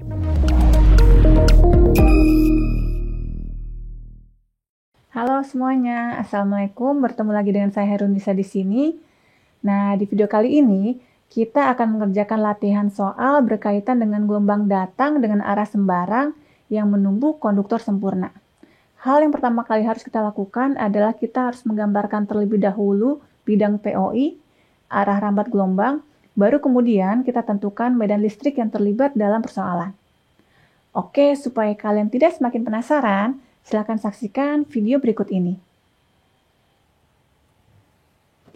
Halo semuanya, Assalamualaikum. Bertemu lagi dengan saya Herunisa di sini. Nah, di video kali ini kita akan mengerjakan latihan soal berkaitan dengan gelombang datang dengan arah sembarang yang menumbuk konduktor sempurna. Hal yang pertama kali harus kita lakukan adalah kita harus menggambarkan terlebih dahulu bidang POI, arah rambat gelombang, baru kemudian kita tentukan medan listrik yang terlibat dalam persoalan. Oke, supaya kalian tidak semakin penasaran, silakan saksikan video berikut ini.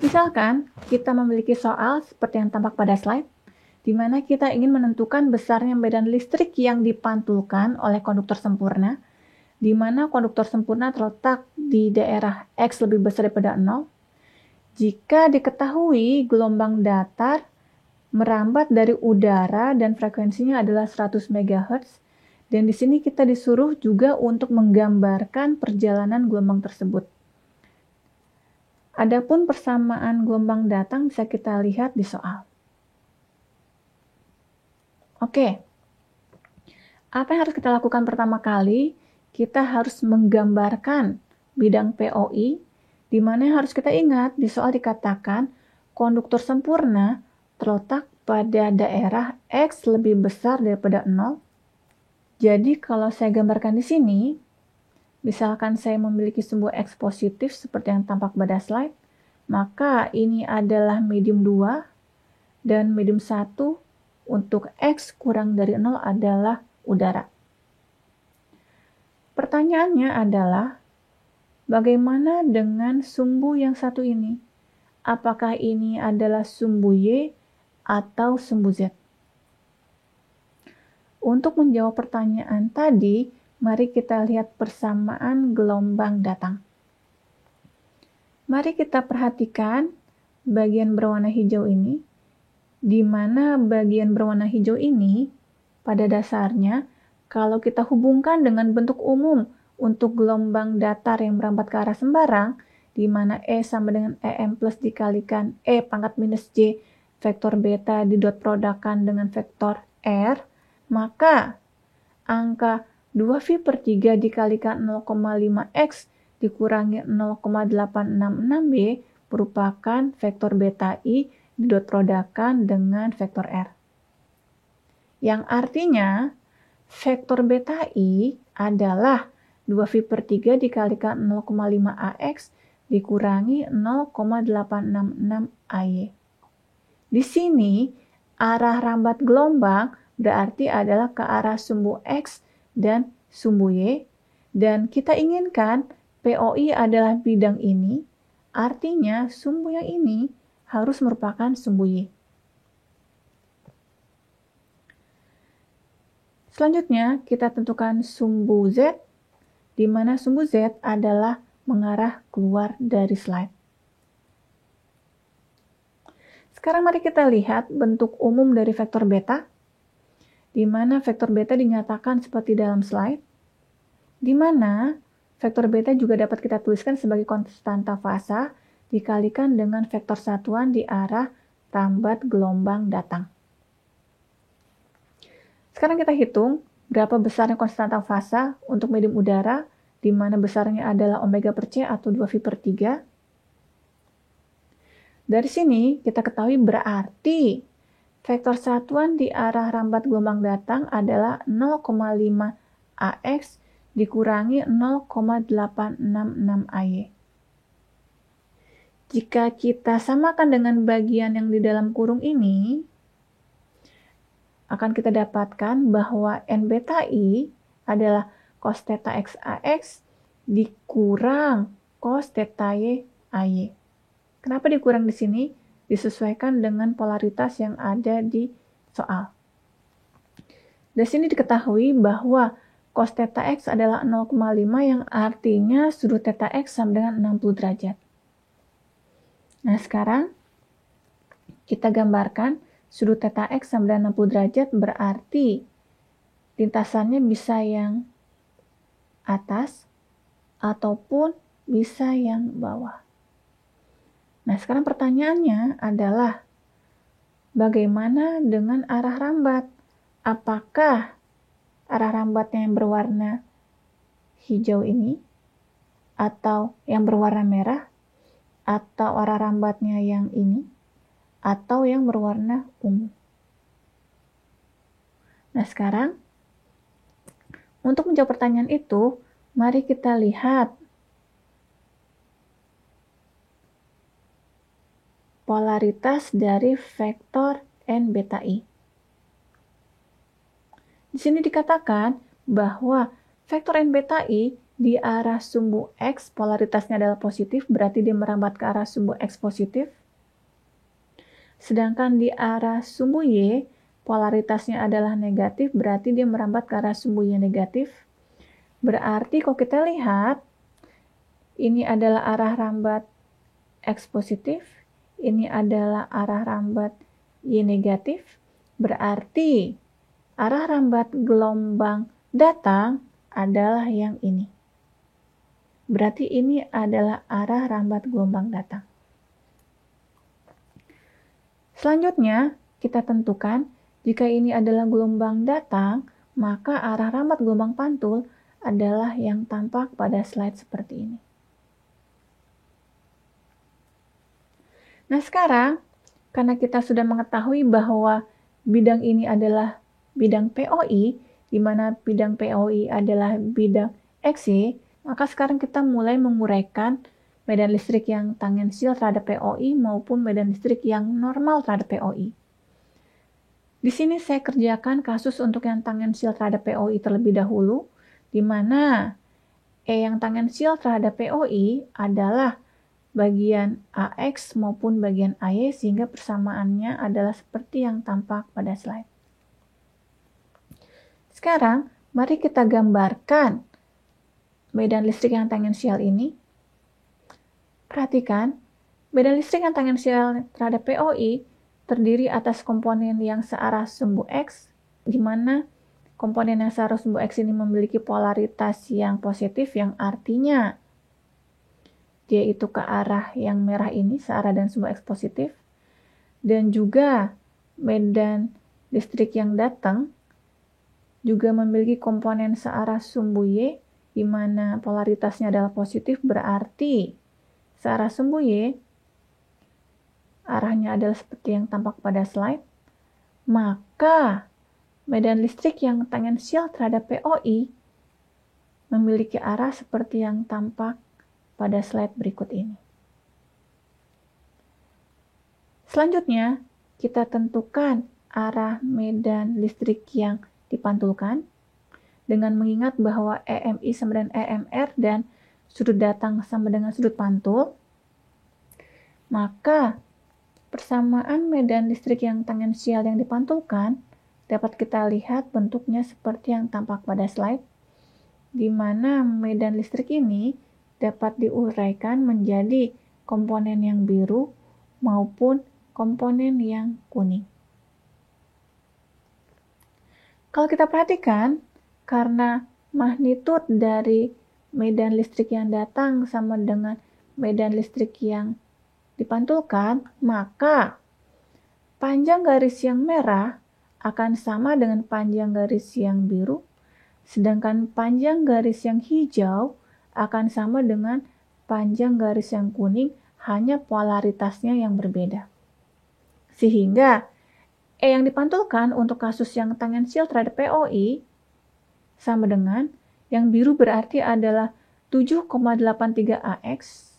Misalkan, kita memiliki soal seperti yang tampak pada slide, di mana kita ingin menentukan besarnya medan listrik yang dipantulkan oleh konduktor sempurna, di mana konduktor sempurna terletak di daerah X lebih besar daripada 0, jika diketahui gelombang datar merambat dari udara dan frekuensinya adalah 100 MHz, dan di sini kita disuruh juga untuk menggambarkan perjalanan gelombang tersebut. Adapun persamaan gelombang datang bisa kita lihat di soal. Oke, apa yang harus kita lakukan pertama kali? Kita harus menggambarkan bidang POI, di mana yang harus kita ingat di soal dikatakan konduktor sempurna terletak pada daerah X lebih besar daripada 0. Jadi kalau saya gambarkan di sini, misalkan saya memiliki sumbu X positif seperti yang tampak pada slide, maka ini adalah medium 2 dan medium 1 untuk X kurang dari 0 adalah udara. Pertanyaannya adalah, bagaimana dengan sumbu yang satu ini? Apakah ini adalah sumbu Y atau sumbu Z? Untuk menjawab pertanyaan tadi, mari kita lihat persamaan gelombang datang. Mari kita perhatikan bagian berwarna hijau ini, di mana bagian berwarna hijau ini pada dasarnya kalau kita hubungkan dengan bentuk umum untuk gelombang datar yang merambat ke arah sembarang, di mana E sama dengan EM plus dikalikan E pangkat minus J vektor beta didot produkkan dengan vektor R, maka angka 2V/3 dikalikan 0,5X dikurangi 0,866B merupakan vektor beta I didot produkkan dengan vektor R. Yang artinya, vektor beta I adalah 2V/3 dikalikan 0,5AX dikurangi 0,866AY. Di sini, arah rambat gelombang berarti adalah ke arah sumbu X dan sumbu Y, dan kita inginkan POI adalah bidang ini, artinya sumbu yang ini harus merupakan sumbu Y. Selanjutnya, kita tentukan sumbu Z, di mana sumbu Z adalah mengarah keluar dari slide. Sekarang mari kita lihat bentuk umum dari vektor beta, di mana vektor beta dinyatakan seperti dalam slide, di mana vektor beta juga dapat kita tuliskan sebagai konstanta fasa dikalikan dengan vektor satuan di arah rambat gelombang datang. Sekarang kita hitung berapa besarnya konstanta fasa untuk medium udara, di mana besarnya adalah omega per C atau 2V/3. Dari sini kita ketahui berarti vektor satuan di arah rambat gelombang datang adalah 0,5 AX dikurangi 0,866 AY. Jika kita samakan dengan bagian yang di dalam kurung ini, akan kita dapatkan bahwa N beta I adalah cos theta X AX dikurang cos theta Y AY. Kenapa dikurang di sini? Disesuaikan dengan polaritas yang ada di soal. Dari sini diketahui bahwa cos theta X adalah 0,5 yang artinya sudut theta X sama dengan 60 derajat. Nah, sekarang kita gambarkan sudut theta X sama dengan 60 derajat berarti lintasannya bisa yang atas ataupun bisa yang bawah. Nah, sekarang pertanyaannya adalah bagaimana dengan arah rambat? Apakah arah rambatnya yang berwarna hijau ini, atau yang berwarna merah, atau arah rambatnya yang ini, atau yang berwarna ungu. Nah, sekarang untuk menjawab pertanyaan itu, mari kita lihat polaritas dari vektor n beta i. Di sini dikatakan bahwa vektor n beta i di arah sumbu X polaritasnya adalah positif, berarti dia merambat ke arah sumbu X positif. Sedangkan di arah sumbu Y polaritasnya adalah negatif, berarti dia merambat ke arah sumbu Y negatif. Berarti kalau kita lihat, ini adalah arah rambat X positif, ini adalah arah rambat Y negatif, berarti arah rambat gelombang datang adalah yang ini. Berarti ini adalah arah rambat gelombang datang. Selanjutnya, kita tentukan jika ini adalah gelombang datang, maka arah rambat gelombang pantul adalah yang tampak pada slide seperti ini. Nah, sekarang karena kita sudah mengetahui bahwa bidang ini adalah bidang POI, di mana bidang POI adalah bidang XY, maka sekarang kita mulai menguraikan medan listrik yang tangensial terhadap POI maupun medan listrik yang normal terhadap POI. Di sini saya kerjakan kasus untuk yang tangensial terhadap POI terlebih dahulu, di mana E yang tangensial terhadap POI adalah bagian AX maupun bagian AY, sehingga persamaannya adalah seperti yang tampak pada slide. Sekarang, mari kita gambarkan medan listrik yang tangensial ini. Perhatikan, medan listrik yang tangensial terhadap POI terdiri atas komponen yang searah sumbu X, di mana komponen yang searah sumbu X ini memiliki polaritas yang positif, yang artinya dia itu ke arah yang merah ini, searah dan sumbu X positif. Dan juga medan listrik yang datang juga memiliki komponen searah sumbu Y, di mana polaritasnya adalah positif, berarti searah sumbu Y arahnya adalah seperti yang tampak pada slide. Maka medan listrik yang tangensial terhadap POI memiliki arah seperti yang tampak pada slide berikut ini. Selanjutnya, kita tentukan arah medan listrik yang dipantulkan dengan mengingat bahwa EMI sama dengan EMR dan sudut datang sama dengan sudut pantul. Maka persamaan medan listrik yang tangensial yang dipantulkan dapat kita lihat bentuknya seperti yang tampak pada slide, di mana medan listrik ini dapat diuraikan menjadi komponen yang biru maupun komponen yang kuning. Kalau kita perhatikan, karena magnitud dari medan listrik yang datang sama dengan medan listrik yang dipantulkan, maka panjang garis yang merah akan sama dengan panjang garis yang biru, sedangkan panjang garis yang hijau akan sama dengan panjang garis yang kuning, hanya polaritasnya yang berbeda. Sehingga E yang dipantulkan untuk kasus yang tangensial terhadap POI sama dengan yang biru, berarti adalah 7,83 AX,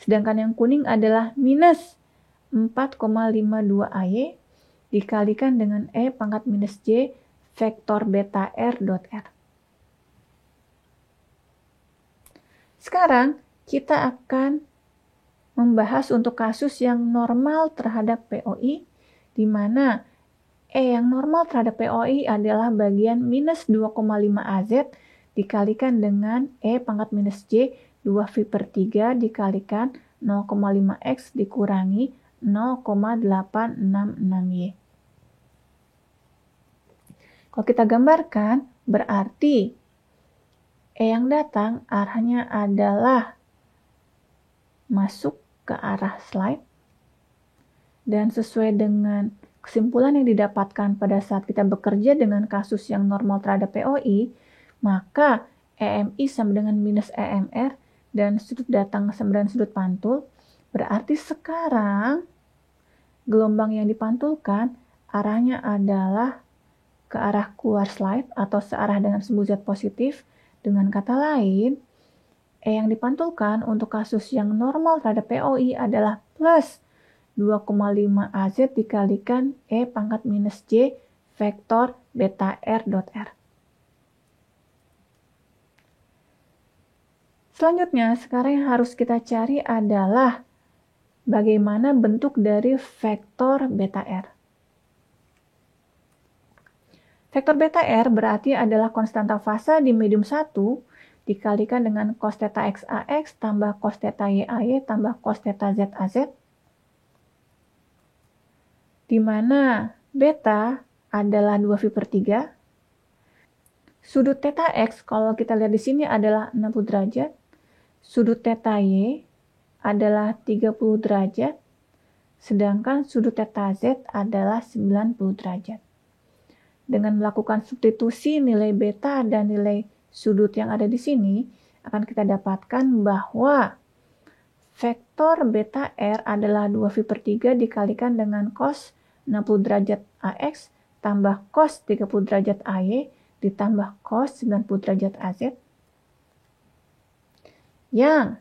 sedangkan yang kuning adalah minus 4,52 AY dikalikan dengan E pangkat minus J vektor beta R dot R. Sekarang kita akan membahas untuk kasus yang normal terhadap POI, di mana E yang normal terhadap POI adalah bagian minus 2,5 AZ dikalikan dengan E pangkat minus J 2V/3 dikalikan 0,5X dikurangi 0,866Y. Kalau kita gambarkan, berarti E yang datang arahnya adalah masuk ke arah slide, dan sesuai dengan kesimpulan yang didapatkan pada saat kita bekerja dengan kasus yang normal terhadap POI, maka EMI sama dengan minus EMR dan sudut datang sama dengan sudut pantul, berarti sekarang gelombang yang dipantulkan arahnya adalah ke arah keluar slide atau searah dengan sumbu Z positif. Dengan kata lain, E yang dipantulkan untuk kasus yang normal terhadap POI adalah plus 2,5 AZ dikalikan E pangkat minus J vektor beta R dot R. Selanjutnya, sekarang yang harus kita cari adalah bagaimana bentuk dari vektor beta R. Vektor beta R berarti adalah konstanta fasa di medium 1 dikalikan dengan cos theta XAX tambah cos theta YAY tambah cos theta ZAZ, di mana beta adalah 2π/3. Sudut theta X kalau kita lihat di sini adalah 60 derajat. Sudut theta Y adalah 30 derajat. Sedangkan sudut theta Z adalah 90 derajat. Dengan melakukan substitusi nilai beta dan nilai sudut yang ada di sini, akan kita dapatkan bahwa vektor beta R adalah 2π/3 dikalikan dengan cos 60 derajat AX tambah cos 30 derajat AY ditambah cos 90 derajat AZ, yang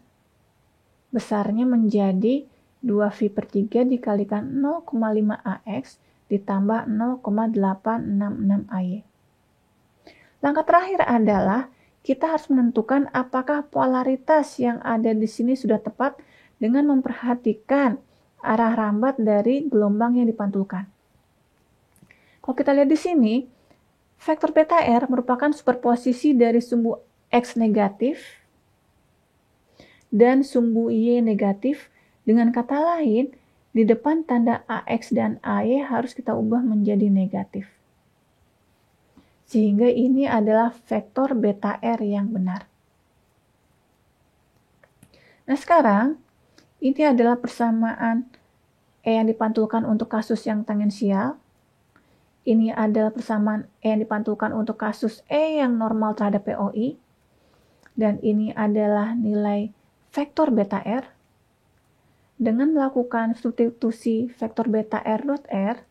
besarnya menjadi 2π/3 dikalikan 0,5 AX ditambah 0,866 AY. Langkah terakhir adalah kita harus menentukan apakah polaritas yang ada di sini sudah tepat dengan memperhatikan arah rambat dari gelombang yang dipantulkan. Kalau kita lihat di sini, vektor beta R merupakan superposisi dari sumbu X negatif dan sumbu Y negatif. Dengan kata lain, di depan tanda AX dan AY harus kita ubah menjadi negatif. Sehingga ini adalah vektor beta R yang benar. Nah sekarang, ini adalah persamaan E yang dipantulkan untuk kasus yang tangensial. Ini adalah persamaan E yang dipantulkan untuk kasus E yang normal terhadap POI. Dan ini adalah nilai vektor beta R. Dengan melakukan substitusi vektor beta R dot R,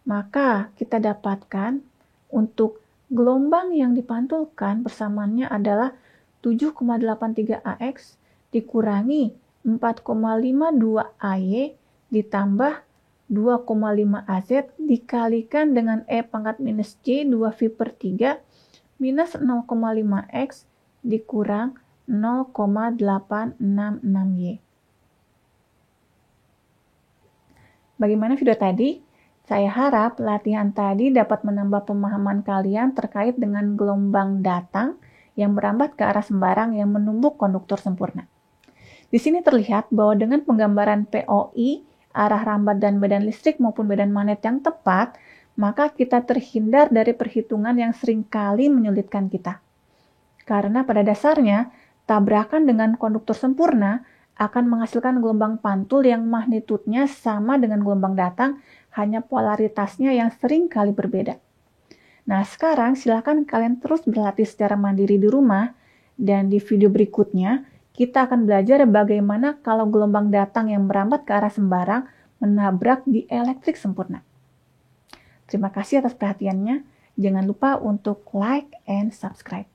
maka kita dapatkan untuk gelombang yang dipantulkan persamaannya adalah 7,83 AX dikurangi 4,52 AY ditambah 2,5 AZ dikalikan dengan E pangkat minus J 2π/3 minus 0,5X dikurang 0,866Y. Bagaimana video tadi? Saya harap latihan tadi dapat menambah pemahaman kalian terkait dengan gelombang datang yang merambat ke arah sembarang yang menumbuk konduktor sempurna. Di sini terlihat bahwa dengan penggambaran POI, arah rambat dan medan listrik maupun medan magnet yang tepat, maka kita terhindar dari perhitungan yang seringkali menyulitkan kita. Karena pada dasarnya, tabrakan dengan konduktor sempurna akan menghasilkan gelombang pantul yang magnitudenya sama dengan gelombang datang, hanya polaritasnya yang sering kali berbeda. Nah, sekarang silakan kalian terus berlatih secara mandiri di rumah, dan di video berikutnya kita akan belajar bagaimana kalau gelombang datang yang merambat ke arah sembarang menabrak di elektrik sempurna. Terima kasih atas perhatiannya. Jangan lupa untuk like and subscribe.